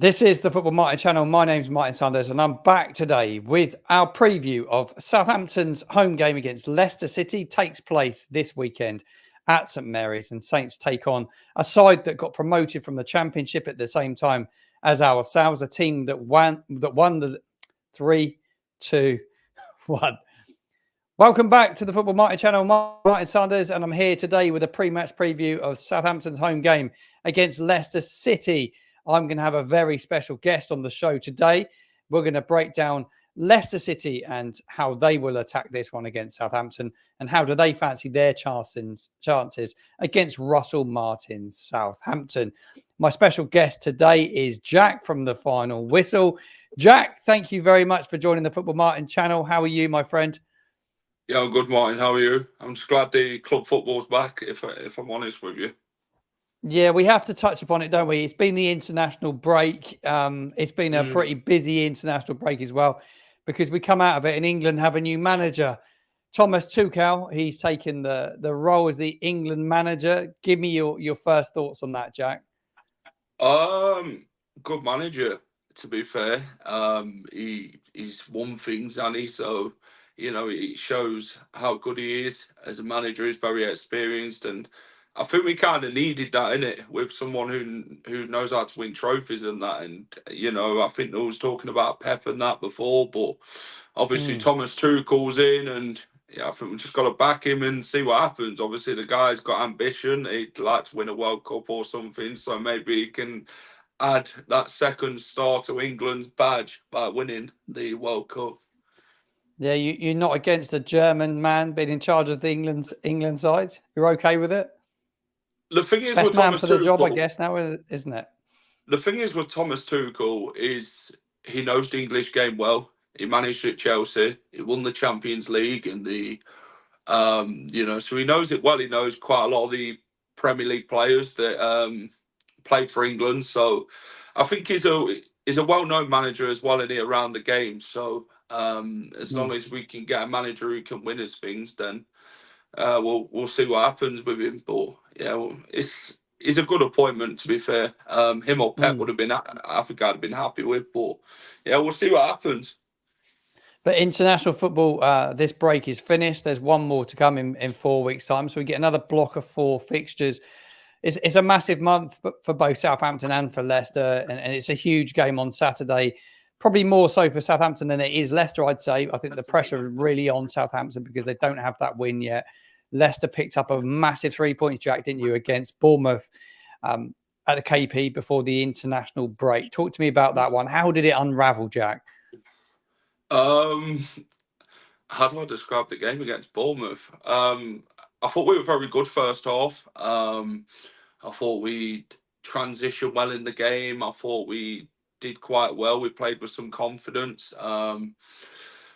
This is the Football Martin channel. My name's Martin Sanders, and I'm back today with our preview of Southampton's home game against Leicester City. Takes place this weekend at St Mary's, and Saints take on a side that got promoted from the Championship at the same time as ourselves, a team that won the 3-2-1. Welcome back to the Football Martin channel. Martin Sanders, and I'm here today with a pre-match preview of Southampton's home game against Leicester City. I'm going to have a very special guest on the show today. We're going to break down Leicester City and how they will attack this one against Southampton, and how do they fancy their chances against Russell Martin's Southampton. My special guest today is Jack from the Final Whistle. Jack, thank you very much for joining the Football Martin channel. How are you, my friend? Yeah, I'm good, Martin. How are you? I'm just glad the club football's back, if I'm honest with you. Yeah, we have to touch upon it, don't we? It's been the international break. It's been a pretty busy international break as well, because we come out of it and England have a new manager, Thomas Tuchel. He's taken the role as the England manager. Give me your first thoughts on that, Jack. Good manager, to be fair. He's won things, and so it shows how good he is as a manager. He's very experienced, and I think we kind of needed that, innit, with someone who knows how to win trophies and that. And I think I was talking about Pep and that before, but obviously Thomas Tuchel's in, and I think we just got to back him and see what happens. Obviously, the guy's got ambition. He'd like to win a World Cup or something, so maybe he can add that second star to England's badge by winning the World Cup. Yeah, you're not against a German man being in charge of the England side. You're okay with it? The thing is, best with man Thomas for the Tuchel, job, I guess now, isn't it? The thing is with Thomas Tuchel is he knows the English game well. He managed at Chelsea. He won the Champions League and so he knows it well. He knows quite a lot of the Premier League players that play for England. So I think he's a well-known manager as well, in it around the game. So as long as we can get a manager who can win us things, then we'll see what happens with him. But yeah, it's a good appointment, to be fair. Him or Pep would have been, I think I'd have been happy with. But yeah, we'll see what happens. But international football, this break is finished. There's one more to come in 4 weeks' time. So we get another block of 4 fixtures. It's a massive month for both Southampton and for Leicester. And it's a huge game on Saturday. Probably more so for Southampton than it is Leicester, I'd say. I think the pressure is really on Southampton because they don't have that win yet. Leicester picked up a massive 3 points, Jack, didn't you, against Bournemouth at the KP before the international break. Talk to me about that one. How did it unravel, Jack? How do I describe the game against Bournemouth? I thought we were very good first half. I thought we transitioned well in the game. I thought we did quite well. We played with some confidence.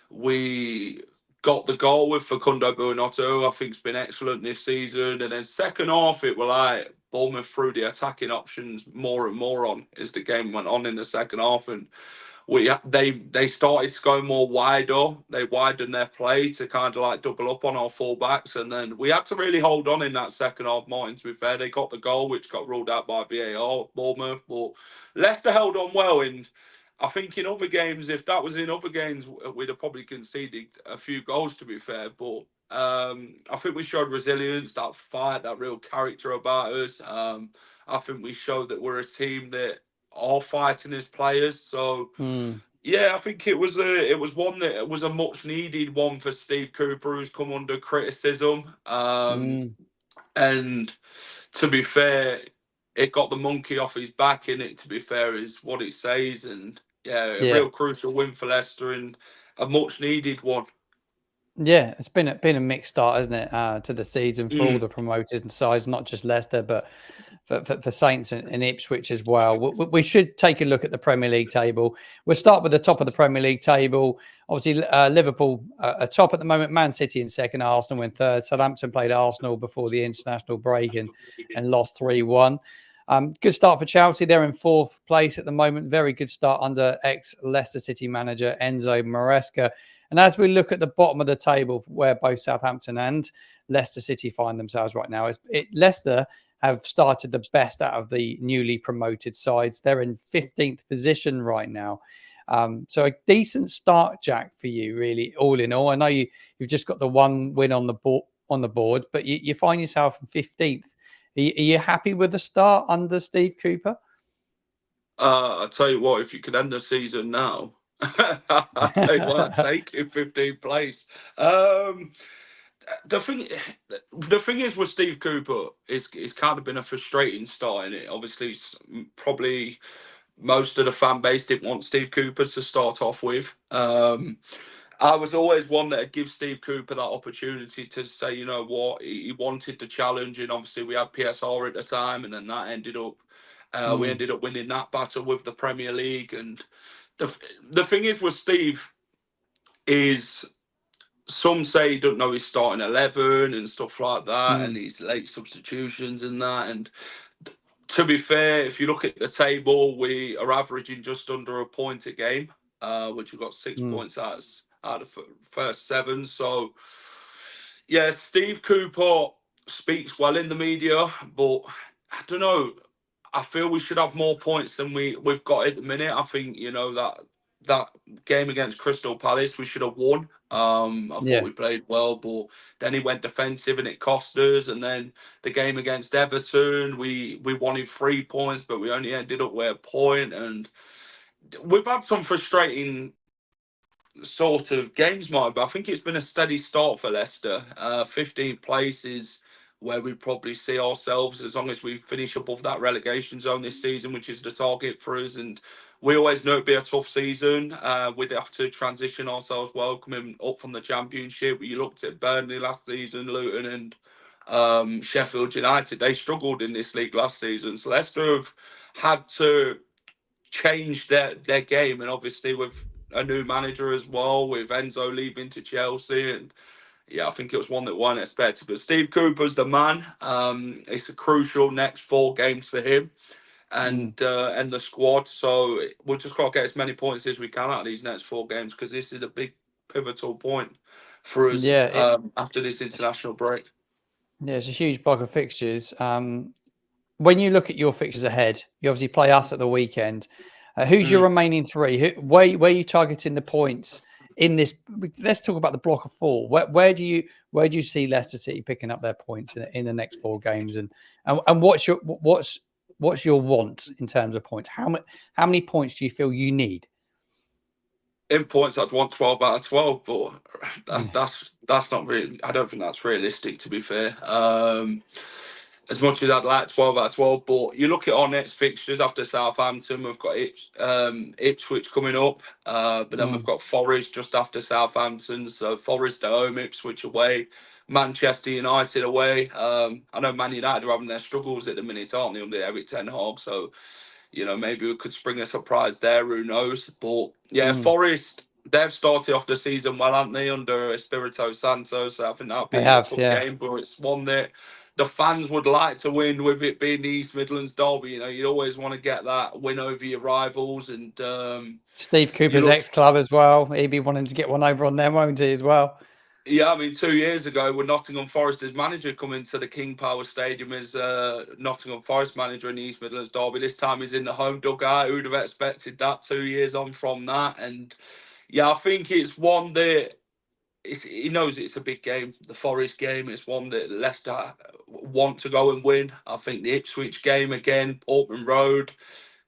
We got the goal with Facundo Buonanotte. I think it's been excellent this season. And then second half, it was like Bournemouth threw the attacking options more and more on as the game went on in the second half. And they started to go more wider. They widened their play to kind of like double up on our fullbacks, and then we had to really hold on in that second half. Martin, to be fair, they got the goal, which got ruled out by VAR, Bournemouth, but Leicester held on well. And I think in other games, if that was in other games, we'd have probably conceded a few goals, to be fair. But I think we showed resilience, that fight, that real character about us. I think we showed that we're a team that are fighting as players. So yeah, I think it was one that it was a much needed one for Steve Cooper, who's come under criticism. And to be fair, it got the monkey off his back, in it, to be fair, is what it says. And yeah, a real crucial win for Leicester and a much needed one. Yeah, it's been a mixed start, hasn't it, to the season for all the promoted sides, not just Leicester, but for Saints and Ipswich as well. We should take a look at the Premier League table. We'll start with the top of the Premier League table. Obviously, Liverpool are top at the moment, Man City in second, Arsenal in third. Southampton played Arsenal before the international break and lost 3-1. Good start for Chelsea. They're in fourth place at the moment. Very good start under ex-Leicester City manager Enzo Maresca. And as we look at the bottom of the table, where both Southampton and Leicester City find themselves right now, Leicester have started the best out of the newly promoted sides. They're in 15th position right now. So a decent start, Jack, for you, really, all in all. I know you've just got the one win on the board, but you find yourself in 15th. Are you happy with the start under Steve Cooper? I'll tell you what, if you could end the season now, I'll tell you what, I'd take in 15th place. The thing is with Steve Cooper, it's kind of been a frustrating start in it. Obviously, probably most of the fan base didn't want Steve Cooper to start off with. I was always one that would give Steve Cooper that opportunity to say, you know what, he wanted the challenge, and obviously we had PSR at the time, and then that ended up, we ended up winning that battle with the Premier League. And the thing is with Steve is, some say he don't know his starting 11 and stuff like that, and his late substitutions and that. And to be fair, if you look at the table, we are averaging just under a point a game, which we've got 6 points out of the first 7. So, yeah, Steve Cooper speaks well in the media, but I don't know. I feel we should have more points than we've got at the minute. I think, you know, that game against Crystal Palace, we should have won. I thought we played well, but then he went defensive and it cost us. And then the game against Everton, we wanted 3 points, but we only ended up with a point. And we've had some frustrating sort of games, Mike, but I think it's been a steady start for Leicester. 15th place is where we probably see ourselves, as long as we finish above that relegation zone this season, which is the target for us. And we always know it'd be a tough season. We'd have to transition ourselves well coming up from the Championship. You looked at Burnley last season, Luton and Sheffield United. They struggled in this league last season. So Leicester have had to change their game, and obviously with a new manager as well, with Enzo leaving to Chelsea. And yeah, I think it was one that weren't expected. But Steve Cooper's the man. It's a crucial next 4 games for him and the squad. So we'll just got to get as many points as we can out of these next 4 games, because this is a big pivotal point for us after this international break. Yeah, it's a huge block of fixtures. When you look at your fixtures ahead, you obviously play us at the weekend. Who's your remaining 3? Where are you targeting the points in this? Let's talk about the block of 4. Where do you see Leicester City picking up their points in the next 4 games? And what's your want in terms of points? How many points do you feel you need? In points, I'd want 12 out of 12, but that's not really. I don't think that's realistic, to be fair. As much as I'd like 12 out of 12, but you look at our next fixtures after Southampton, we've got Ipswich coming up, but then we've got Forest just after Southampton. So Forest at home, Ipswich away, Manchester United away. I know Man United are having their struggles at the minute, aren't they, under Eric Ten Hag? So, you know, maybe we could spring a surprise there, who knows? But yeah, Forest, they've started off the season well, haven't they, under Espirito Santo? So I think that'll be a tough game, but it's one that the fans would like to win, with it being the East Midlands derby. You know, you always want to get that win over your rivals. And Steve Cooper's ex-club as well. He'd be wanting to get one over on them, won't he, as well? Yeah, I mean, 2 years ago, when Nottingham Forest's manager come into the King Power Stadium as Nottingham Forest manager in the East Midlands derby, this time he's in the home dugout. Who'd have expected that 2 years on from that? And yeah, I think it's one that he knows it's a big game, the Forest game. It's one that Leicester want to go and win. I think the Ipswich game again, Portman Road,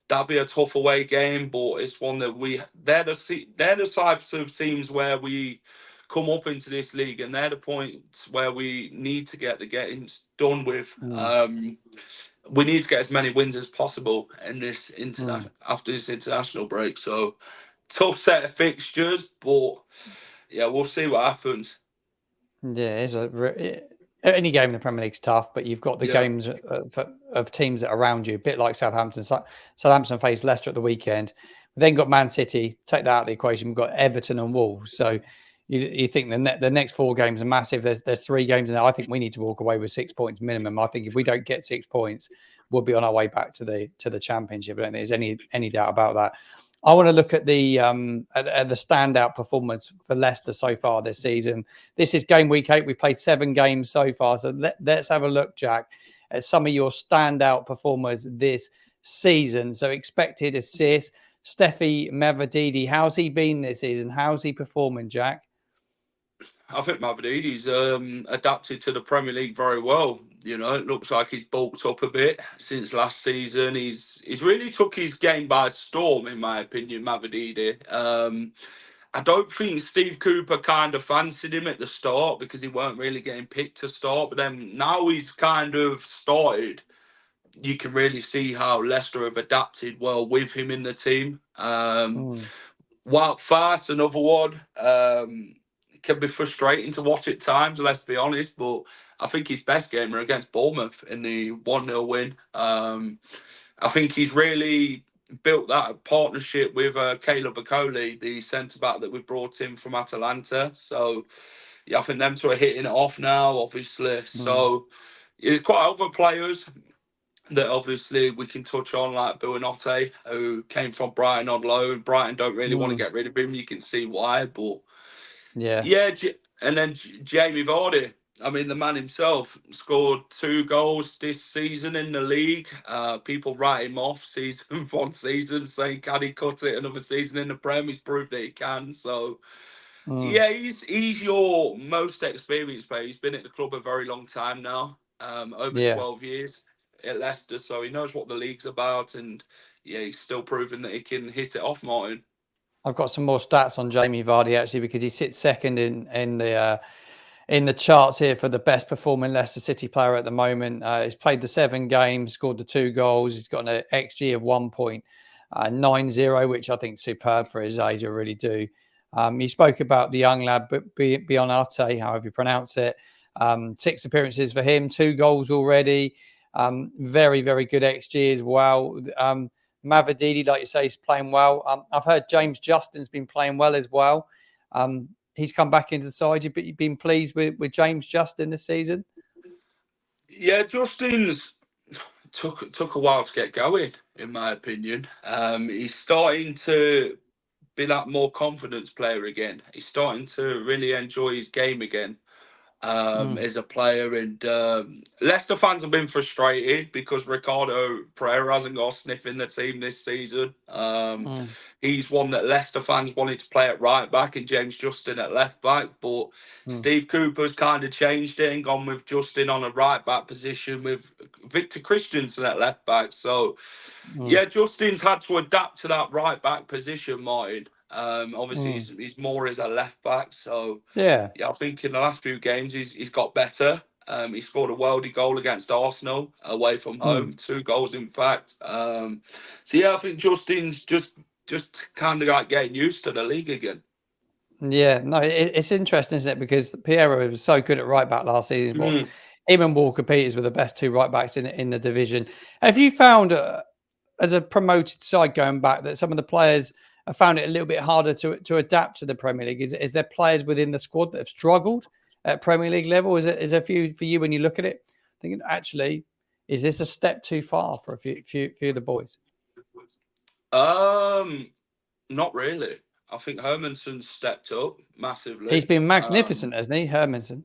that'll be a tough away game, but it's one that they're the types of teams where we come up into this league, and they're the points where we need to get the games done with. We need to get as many wins as possible in this after this international break. So tough set of fixtures, but yeah, we'll see what happens. Yeah, it's any game in the Premier League's tough, but you've got the games of teams that are around you, a bit like Southampton. Southampton faced Leicester at the weekend. We've then got Man City. Take that out of the equation. We've got Everton and Wolves. So you think the next 4 games are massive. There's 3 games in there. I think we need to walk away with 6 points minimum. I think if we don't get 6 points, we'll be on our way back to the Championship. I don't think there's any doubt about that. I want to look at the standout performance for Leicester so far this season. This is game week 8. We've played 7 games so far. So let's have a look, Jack, at some of your standout performers this season. So expected assists, Steffi Mavrididi. How's he been this season? How's he performing, Jack? I think Mavrididi's adapted to the Premier League very well. You know, it looks like he's bulked up a bit since last season. He's really took his game by storm, in my opinion, Mavrididi. I don't think Steve Cooper kind of fancied him at the start because he weren't really getting picked to start. But then now he's kind of started. You can really see how Leicester have adapted well with him in the team. Wild Fast, another one. Can be frustrating to watch at times, let's be honest. But I think his best game were against Bournemouth in the 1-0 win. I think he's really built that partnership with Caleb Okoli, the centre-back that we brought in from Atalanta. So, yeah, I think them two are hitting it off now, obviously. So, there's quite other players that obviously we can touch on, like Buonanotte, who came from Brighton on loan. Brighton don't really want to get rid of him. You can see why, but yeah. And then Jamie Vardy. I mean, the man himself scored 2 goals this season in the league. People write him off one season, saying, can he cut it another season in the Prem? He's proved that he can. So, yeah, he's your most experienced player. He's been at the club a very long time now, over 12 years at Leicester. So he knows what the league's about. And, yeah, he's still proving that he can hit it off, Martin. I've got some more stats on Jamie Vardy, actually, because he sits second in the charts here for the best performing Leicester City player at the moment. He's played the 7 games, scored the 2 goals. He's got an XG of 1.90, which I think is superb for his age. I really do. You spoke about the young lad, Buonanotte, however you pronounce it. 6 appearances for him, 2 goals already. Very, very good XG as well. Mavrididi, like you say, is playing well. I've heard James Justin's been playing well as well. He's come back into the side. You've been pleased with James Justin this season? Yeah, Justin's took a while to get going, in my opinion. He's starting to be that more confidence player again. He's starting to really enjoy his game again. As a player, and Leicester fans have been frustrated because Ricardo Pereira hasn't got a sniff in the team this season. He's one that Leicester fans wanted to play at right back and James Justin at left back, but Steve Cooper's kind of changed it and gone with Justin on a right back position with Victor Christensen at left back. So yeah, Justin's had to adapt to that right back position, Martin. Obviously, he's more as a left back. So yeah, I think in the last few games he's got better. He scored a worldy goal against Arsenal away from home, 2 goals in fact. So yeah, I think Justin's just kind of like getting used to the league again. Yeah, no, it's interesting, isn't it? Because Pereira was so good at right back last season. But him and Walker Peters were the best 2 right backs in the division. Have you found, as a promoted side going back, that some of the players have found it a little bit harder to adapt to the Premier League? Is there players within the squad that have struggled at Premier League level? Is there a few for you when you look at it, thinking, actually, is this a step too far for a few of the boys? Not really. I think Hermansen's stepped up massively. He's been magnificent, hasn't he, Hermansen?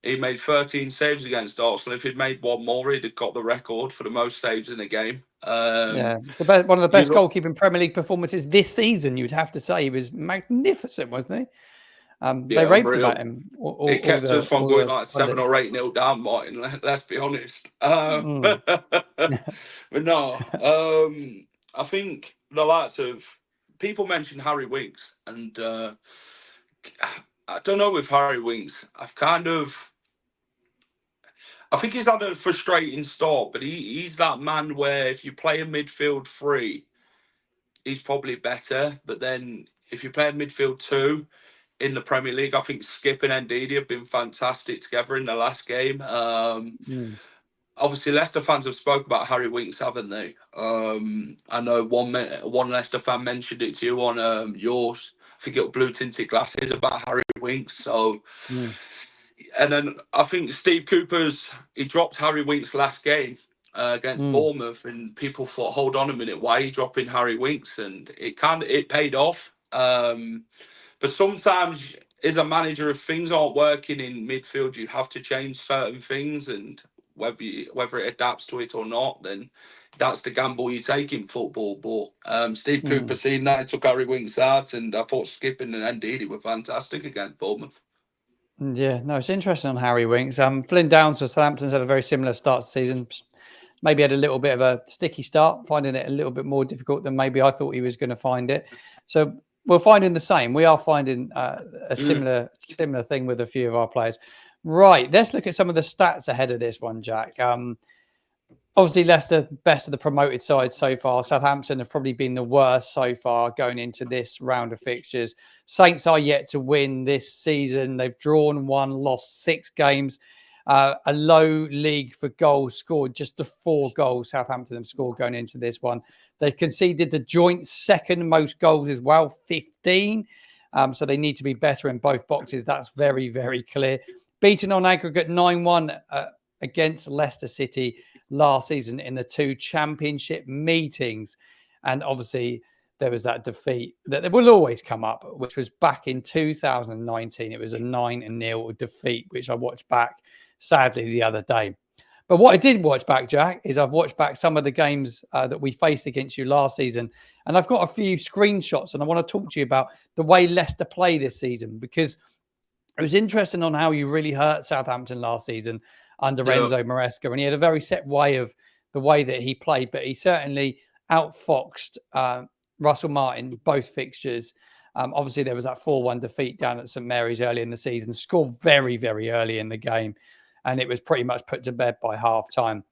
He made 13 saves against Arsenal. If he'd made one more, he'd have got the record for the most saves in a game. Yeah, one of the best goalkeeping Premier League performances this season, you'd have to say. He was magnificent, wasn't he? They raved about him. It kept us from going like 7 or 8-0 down, Martin. Let's be honest. But no, I think the likes of people mentioned Harry Winks, and I don't know with Harry Winks. I think he's had a frustrating start, but he's that man where if you play a midfield 3, he's probably better. But then if you play a midfield 2 in the Premier League, I think Skip and Ndidi have been fantastic together in the last game. Obviously, Leicester fans have spoke about Harry Winks, haven't they? I know one Leicester fan mentioned it to you on yours. I think it was Blue Tinted Glasses about Harry Winks. So, and then I think Steve Cooper's he dropped Harry Winks last game, against Bournemouth, and people thought, hold on a minute, why are you dropping Harry Winks? And it paid off. But sometimes, as a manager, if things aren't working in midfield, you have to change certain things, and whether it adapts to it or not, then that's the gamble you take in football. But Steve Cooper seen that, he took Harry Winks out, and I thought Skipping and Ndidi were fantastic against Bournemouth. Yeah, no, it's interesting on Harry Winks. Flynn Downs for Southampton's had a very similar start to the season. Maybe had a little bit of a sticky start, finding it a little bit more difficult than maybe I thought he was going to find it. So we're finding the same. We are finding a similar thing with a few of our players. Right, let's look at some of the stats ahead of this one, Jack. Obviously, Leicester, best of the promoted side so far. Southampton have probably been the worst so far going into this round of fixtures. Saints are yet to win this season. They've drawn 1, lost 6 games. A low league for goals scored, just the 4 goals Southampton have scored going into this one. They conceded the joint second most goals as well, 15. So they need to be better in both boxes. That's very, very clear. Beaten on aggregate 9-1 against Leicester City last season in the 2 championship meetings. And obviously there was that defeat that will always come up, which was back in 2019. It was a 9-0 defeat, which I watched back sadly the other day. But what I did watch back, Jack, is I've watched back some of the games that we faced against you last season. And I've got a few screenshots, and I want to talk to you about the way Leicester play this season, because it was interesting on how you really hurt Southampton last season under Enzo Maresca. And he had a very set way of the way that he played, but he certainly outfoxed Russell Martin, both fixtures. Obviously, there was that 4-1 defeat down at St Mary's early in the season, scored very, very early in the game. And it was pretty much put to bed by half time.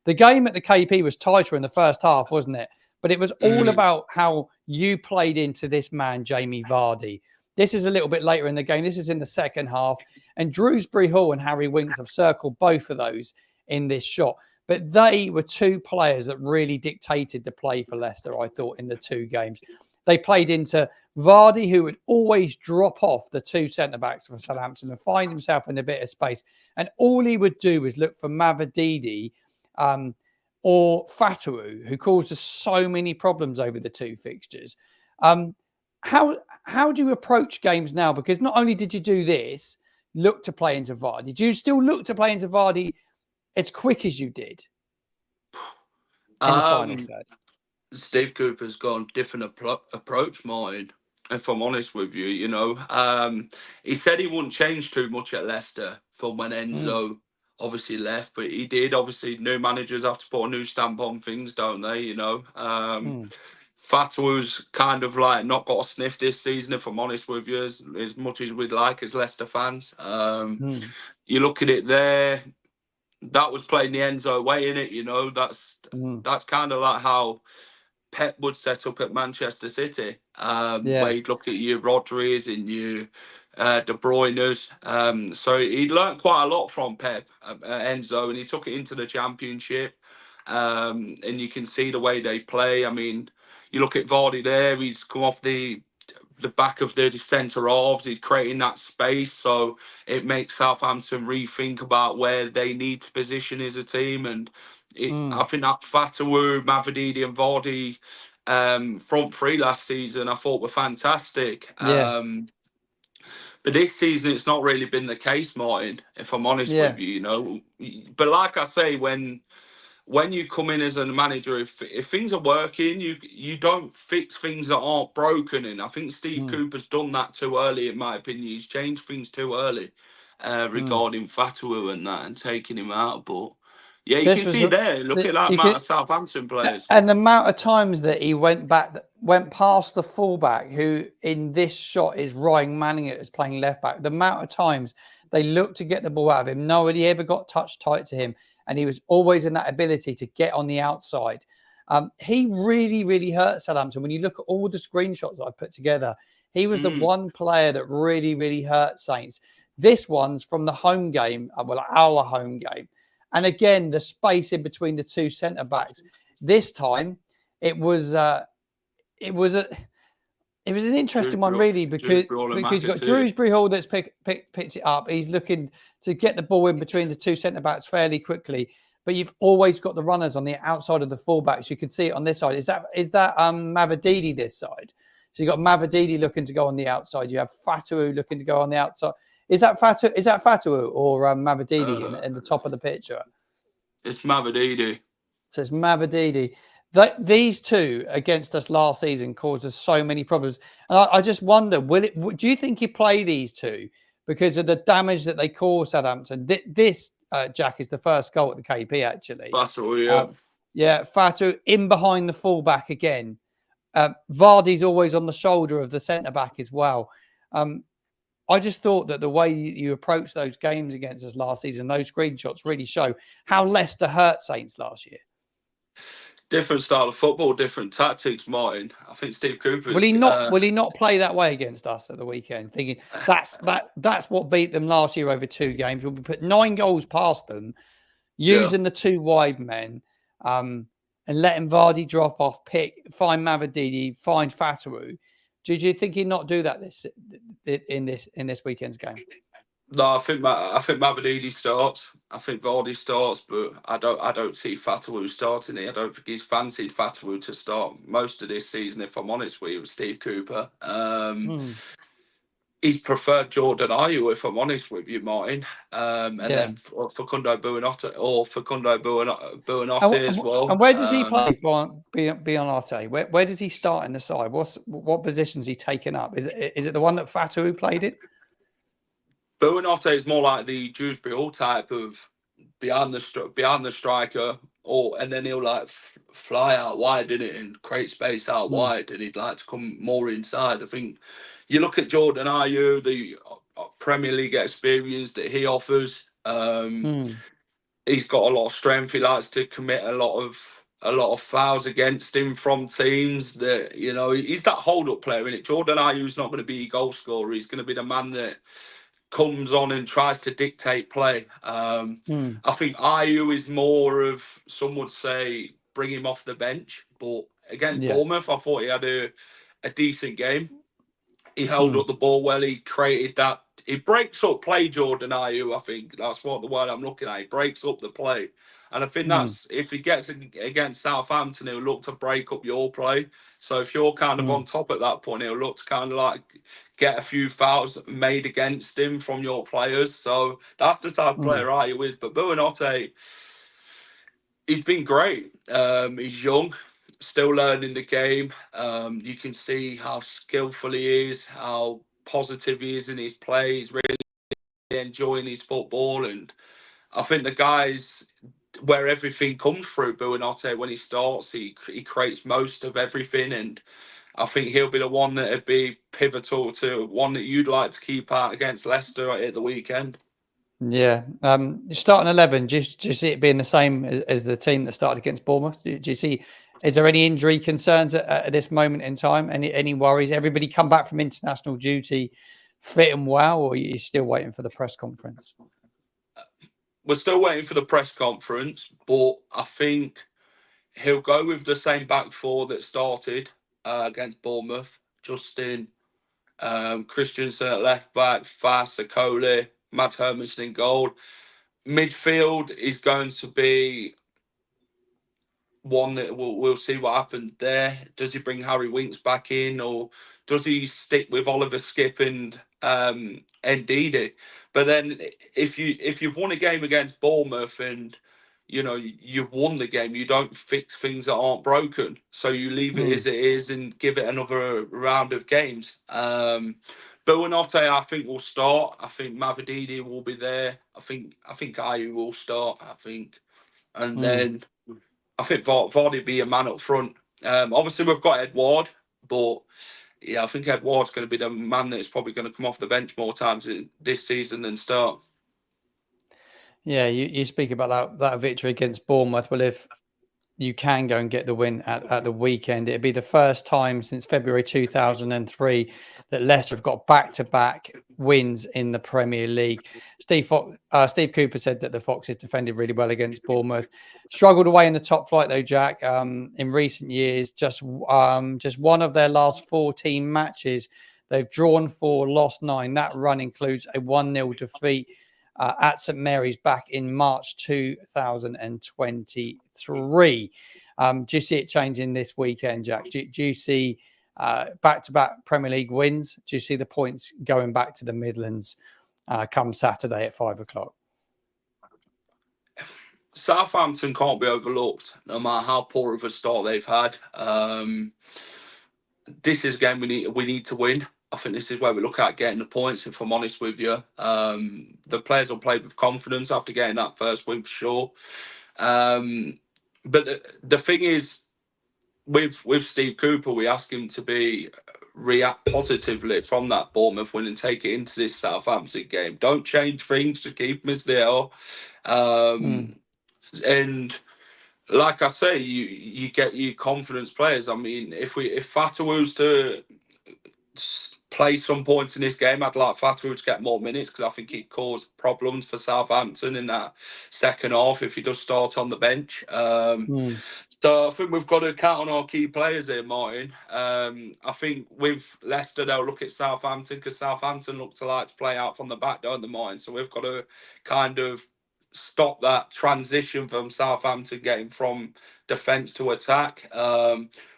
The game at the KP was tighter in the first half, wasn't it? But it was all about how you played into this man, Jamie Vardy. This is a little bit later in the game. This is in the second half. And Drewsbury Hall and Harry Winks have circled both of those in this shot. But they were 2 players that really dictated the play for Leicester, I thought, in the 2 games. They played into Vardy, who would always drop off the 2 centre-backs for Southampton and find himself in a bit of space. And all he would do was look for Mavididi or Facundo, who caused us so many problems over the 2 fixtures. How do you approach games now? Because not only did you do this, look to play into Vardy, do you still look to play into Vardy as quick as you did in the final third? Steve Cooper's got a different approach, Martin. If I'm honest with you, he said he wouldn't change too much at Leicester from when Enzo obviously left, but he did. Obviously, new managers have to put a new stamp on things, don't they? Fatu's kind of like not got a sniff this season, if I'm honest with you, as much as we'd like as Leicester fans. You look at it there, that was playing the Enzo way, innit? That's kind of like how Pep would set up at Manchester City, where you'd look at your Rodris and your De Bruyne's. So he'd learnt quite a lot from Pep, Enzo, and he took it into the Championship. And you can see the way they play. I mean, you look at Vardy there, he's come off the back of the centre halves, he's creating that space, so it makes Southampton rethink about where they need to position as a team. And I think that Fatawu, Mavididi and Vardy front 3 last season I thought were fantastic. But this season it's not really been the case, Martin, if I'm honest with you, But like I say, when you come in as a manager, if things are working, you don't fix things that aren't broken. And I think Steve Cooper's done that too early, in my opinion. He's changed things too early regarding Fatawu and that, and taking him out. But yeah, you can see there. Look at that amount of Southampton players. And the amount of times that he went past the fullback, who in this shot is Ryan Manning as playing left back. The amount of times they looked to get the ball out of him. Nobody ever got touched tight to him. And he was always in that ability to get on the outside. He really, really hurt Southampton. When you look at all the screenshots that I put together, he was the one player that really, really hurt Saints. This one's from the home game, our home game. And again, the space in between the 2 centre-backs. This time, it was an interesting one, really, because you've got Drewsbury Hall that's picked it up. He's looking to get the ball in between the 2 centre-backs fairly quickly. but you've always got the runners on the outside of the fullbacks. You can see it on this side. Is that Mavididi this side? So you've got Mavididi looking to go on the outside. You have Fatu looking to go on the outside. Is that Fatu or Mavididi in the top of the picture? It's Mavididi. So it's Mavididi. These two against us last season caused us so many problems. And I just wonder, do you think you play these two because of the damage that they cause Southampton? This, Jack, is the first goal at the KP, actually. Fatu, yeah. Yeah, Fatu in behind the fullback again. Vardy's always on the shoulder of the centre-back as well. I just thought that the way you approached those games against us last season, those screenshots really show how Leicester hurt Saints last year. Different style of football, different tactics, Martin. I think Steve Cooper's... Will he not play that way against us at the weekend? Thinking that's what beat them last year over 2 games. We'll put 9 goals past them, using the 2 wide men, and letting Vardy drop off, find Mavididi, find Fatu. Do you think he'd not do that in this weekend's game? No, I think Mavididi starts. I think Vardy starts, but I don't see Fatu starting it. I don't think he's fancied Fatu to start most of this season. If I'm honest with you, Steve Cooper. He's preferred Jordan Ayew, if I'm honest with you, Martin. Then Facundo Buonanotte as well. And where does he play? Buonanotte. Where does he start in the side? What positions he taken up? Is it the one that Fatu played it? Buonanotte is more like the Dewsbury Hall type of behind the striker, and then he'll like fly out wide, didn't it, and create space out wide, and he'd like to come more inside. I think you look at Jordan Ayew, the Premier League experience that he offers. He's got a lot of strength. He likes to commit a lot of fouls against him from teams that, he's that hold-up player, isn't it? Jordan Ayew's not going to be a goal scorer. He's going to be the man that comes on and tries to dictate play. I think Ayew is more of, some would say, bring him off the bench. But against Bournemouth, I thought he had a decent game. He held up the ball well. He created that. He breaks up play, Jordan Ayew. I think that's what the word I'm looking at. He breaks up the play. And I think that's, if he gets against Southampton, he'll look to break up your play. So if you're kind of on top at that point, he'll look to kind of like get a few fouls made against him from your players. So that's the type of player Ayew is. But Buonanotte, he's been great. He's young, still learning the game. You can see how skillful he is, how positive he is in his play. He's really enjoying his football. And I think the guys, where everything comes through Buonanotte, when he starts, he creates most of everything. And I think he'll be the one that would be pivotal to one that you'd like to keep out against Leicester at the weekend. Yeah. Starting 11, do you see it being the same as the team that started against Bournemouth? Do you see, is there any injury concerns at this moment in time? Any worries? Everybody come back from international duty fit and well, or are you still waiting for the press conference? We're still waiting for the press conference, but I think he'll go with the same back four that started against Bournemouth. Justin, Christensen at left back, Fass, Akoli, Matt Hermanson in goal. Midfield is going to be one that we'll see what happens there. Does he bring Harry Winks back in, or does he stick with Oliver Skip and Ndidi? But then if you've won a game against Bournemouth and you've won the game, you don't fix things that aren't broken. So you leave it as it is and give it another round of games. Buonanotte, I think, will start. I think Mavididi will be there. I think Ayew will start. And then I think Vardy will be a man up front. Obviously, we've got Edouard, but I think Edouard's going to be the man that's probably going to come off the bench more times this season than start. Yeah, you speak about that victory against Bournemouth. Well, if you can go and get the win at the weekend, it'd be the first time since February 2003 that Leicester have got back-to-back wins in the Premier League. Steve Cooper said that the Foxes defended really well against Bournemouth. Struggled away in the top flight though, Jack. In recent years, just one of their last 14 matches, they've drawn 4, lost 9. That run includes a 1-0 defeat at St Mary's back in March 2023. Do you see it changing this weekend, Jack? Do you see back-to-back Premier League wins? Do you see the points going back to the Midlands come Saturday at 5 o'clock? Southampton can't be overlooked, no matter how poor of a start they've had. This is a game we need to win. I think this is where we look at getting the points, if I'm honest with you. The players will play with confidence after getting that first win for sure. But the thing is, with Steve Cooper, we ask him to react positively from that Bournemouth win and take it into this Southampton game. Don't change things, just keep them as they are. And like I say, you get your confidence players. I mean, if Fata was to play some points in this game, I'd like Fata to get more minutes because I think he caused problems for Southampton in that second half if he does start on the bench. So I think we've got to count on our key players here, Martin. I think with Leicester, they'll look at Southampton because Southampton look to like to play out from the back, don't they, Martin? So we've got to kind of stop that transition from Southampton getting from defence to attack.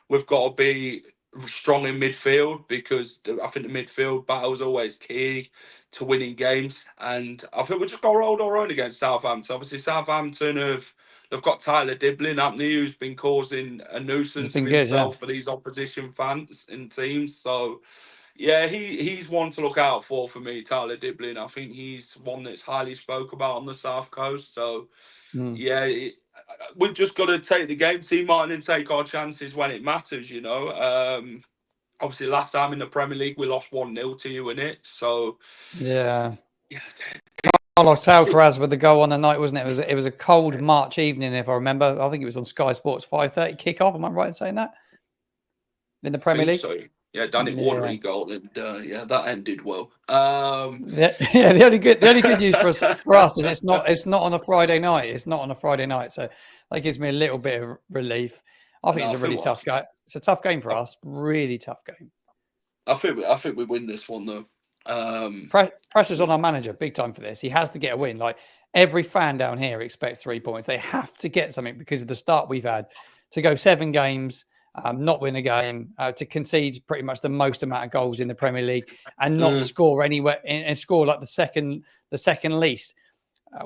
We've got to be strong in midfield because I think the midfield battle is always key to winning games. And I think we just got to hold our own against Southampton. Obviously, Southampton they've got Tyler Diblin, haven't they, who's been causing a nuisance of himself for these opposition fans and teams. So, yeah, he's one to look out for me, Tyler Diblin. I think he's one that's highly spoke about on the South Coast. So, yeah, we've just got to take the game, team, Martin, and take our chances when it matters, you know. Obviously, last time in the Premier League, we lost 1-0 to you in it. So, yeah. Carlos Alcaraz with the goal on the night, wasn't it? It was a cold March evening, if I remember. I think it was on Sky Sports 5:30 kickoff. Am I right in saying that? In the Premier League? So. Yeah, Danny Watery goal, and that ended well. The only good news for us is it's not on a Friday night. It's not on a Friday night, so that gives me a little bit of relief. I think it's a really tough game. It's a tough game for us. Really tough game. I think we win this one though. Pressure's on our manager big time for this. He has to get a win. Like every fan down here expects 3 points. They have to get something because of the start we've had. To go 7 games. Not win a game, to concede pretty much the most amount of goals in the Premier League and not score anywhere and score like the second least.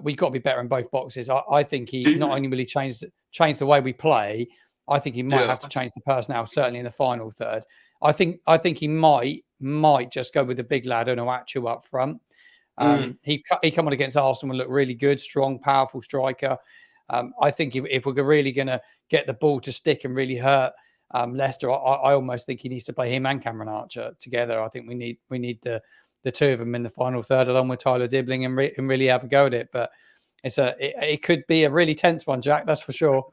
We've got to be better in both boxes. I think he not only will he change the way we play, I think he might have to change the personnel, certainly in the final third. I think he might just go with the big lad Onuachu up front. He come on against Arsenal and look really good, strong, powerful striker. I think if we're really going to get the ball to stick and really hurt Leicester, I almost think he needs to play him and Cameron Archer together. I think we need the two of them in the final third along with Tyler Dibbling and really have a go at it. But it could be a really tense one, Jack. That's for sure.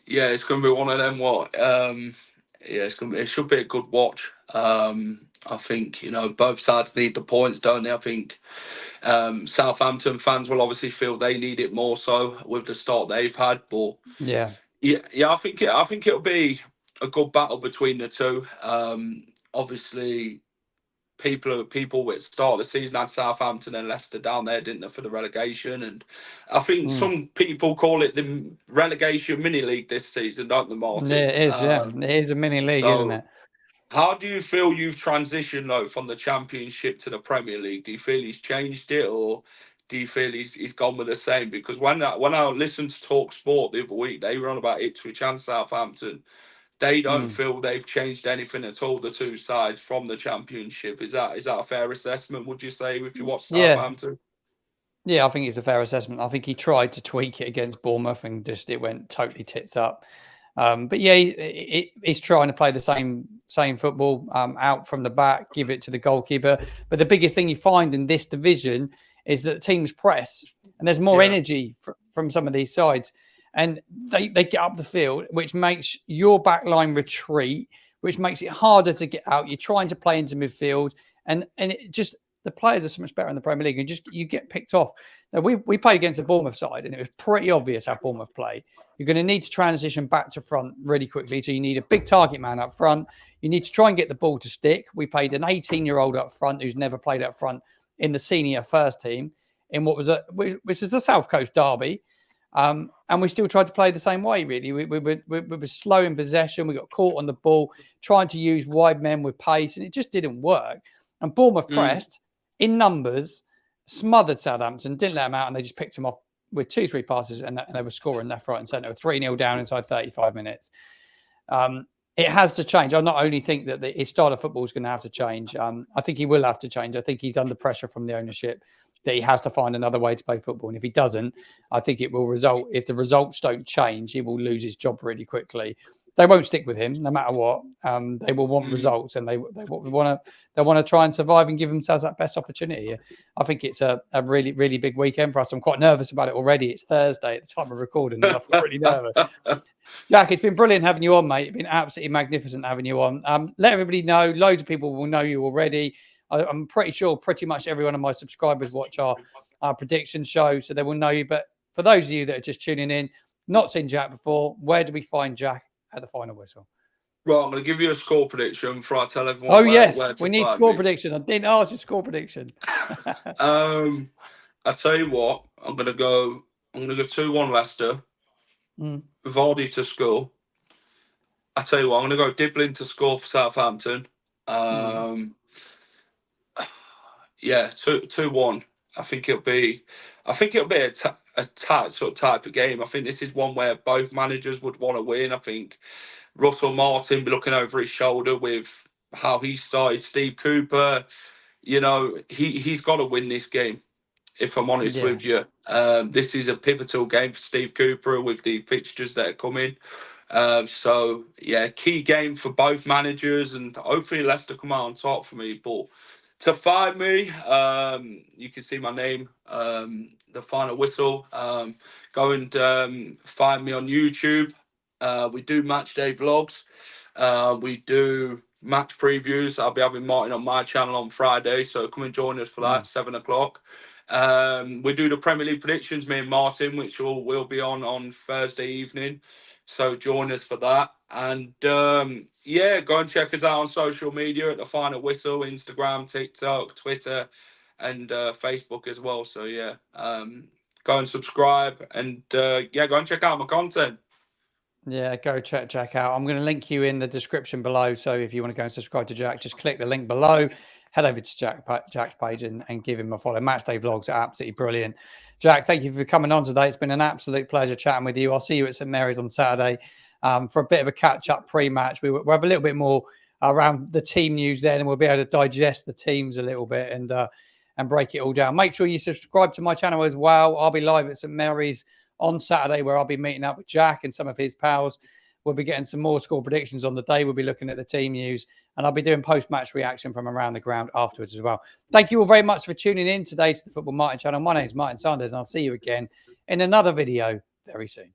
Yeah, it's going to be one of them. It should be a good watch. I think both sides need the points, don't they? I think Southampton fans will obviously feel they need it more so with the start they've had, but yeah, I think it'll be a good battle between the two. Obviously, people at start of the season had Southampton and Leicester down there, didn't they, for the relegation? And I think some people call it the relegation mini league this season, don't they, Martin? Yeah, it is. It is a mini league, isn't it? How do you feel you've transitioned though from the Championship to the Premier League? Do you feel he's changed it, or do you feel he's gone with the same? Because when I listened to Talk Sport the other week, they were on about Ipswich and Southampton. They don't feel they've changed anything at all, the two sides, from the Championship. Is that a fair assessment, would you say, if you watch Southampton? Yeah, I think it's a fair assessment. I think he tried to tweak it against Bournemouth and it went totally tits up. But yeah, he's trying to play the same football out from the back, give it to the goalkeeper. But the biggest thing you find in this division is that teams press and there's more energy from some of these sides. And they get up the field, which makes your back line retreat, which makes it harder to get out. You're trying to play into midfield, and it just the players are so much better in the Premier League, and you get picked off. Now we played against the Bournemouth side, and it was pretty obvious how Bournemouth play. You're going to need to transition back to front really quickly, so you need a big target man up front. You need to try and get the ball to stick. We played an 18-year-old up front who's never played up front in the senior first team. in what was which is a South Coast derby. And we still tried to play the same way, really. We were slow in possession. We got caught on the ball, trying to use wide men with pace, and it just didn't work. And Bournemouth pressed in numbers, smothered Southampton, didn't let them out, and they just picked them off with 2-3 passes, and they were scoring left, right, and centre. 3-0 down inside 35 minutes. It has to change. I not only think that his style of football is going to have to change. I think he will have to change. I think he's under pressure from the ownership that he has to find another way to play football. And if he doesn't, I think it will result. If the results don't change, he will lose his job really quickly. They won't stick with him no matter what. They will want results, and they want to try and survive and give themselves that best opportunity. I think it's a really, really big weekend for us. I'm quite nervous about it already. It's Thursday at the time of recording, and I feel really nervous. Jack, it's been brilliant having you on, mate. It's been absolutely magnificent having you on. Let everybody know. Loads of people will know you already. I'm pretty sure pretty much every one of my subscribers watch our prediction show, so they will know you. But for those of you that are just tuning in, not seen Jack before, where do we find Jack at the final whistle? Right, I'm going to give you a score prediction before I tell everyone. Oh, yes, we need score prediction. I didn't ask your score prediction. I tell you what, I'm going to go 2-1 Leicester. Vardy to score. I tell you what, I'm going to go Diblin to score for Southampton. Yeah, 2-1. I think it'll be a tight sort of type of game. I think this is one where both managers would want to win. I think Russell Martin be looking over his shoulder with how he started. Steve Cooper, he's got to win this game. If I'm honest with you, this is a pivotal game for Steve Cooper with the fixtures that are coming. So yeah, key game for both managers, and hopefully Leicester come out on top for me. But to find me, you can see my name, the final whistle. Go and find me on YouTube. We do match day vlogs. We do match previews. I'll be having Martin on my channel on Friday, so come and join us for that, 7 o'clock. We do the Premier League predictions, me and Martin, which will be on Thursday evening. So join us for that. And go and check us out on social media at the Final Whistle, Instagram, TikTok, Twitter, and Facebook as well. So go and subscribe, and go and check out my content. Yeah, go check Jack out. I'm going to link you in the description below. So if you want to go and subscribe to Jack, just click the link below. Head over to Jack's page and give him a follow. Matchday vlogs are absolutely brilliant. Jack, thank you for coming on today. It's been an absolute pleasure chatting with you. I'll see you at St Mary's on Saturday for a bit of a catch-up pre-match. We'll have a little bit more around the team news then, and we'll be able to digest the teams a little bit and break it all down. Make sure you subscribe to my channel as well. I'll be live at St Mary's on Saturday, where I'll be meeting up with Jack and some of his pals. We'll be getting some more score predictions on the day. We'll be looking at the team news, and I'll be doing post-match reaction from around the ground afterwards as well. Thank you all very much for tuning in today to the Football Martin channel. My name is Martin Sanders, and I'll see you again in another video very soon.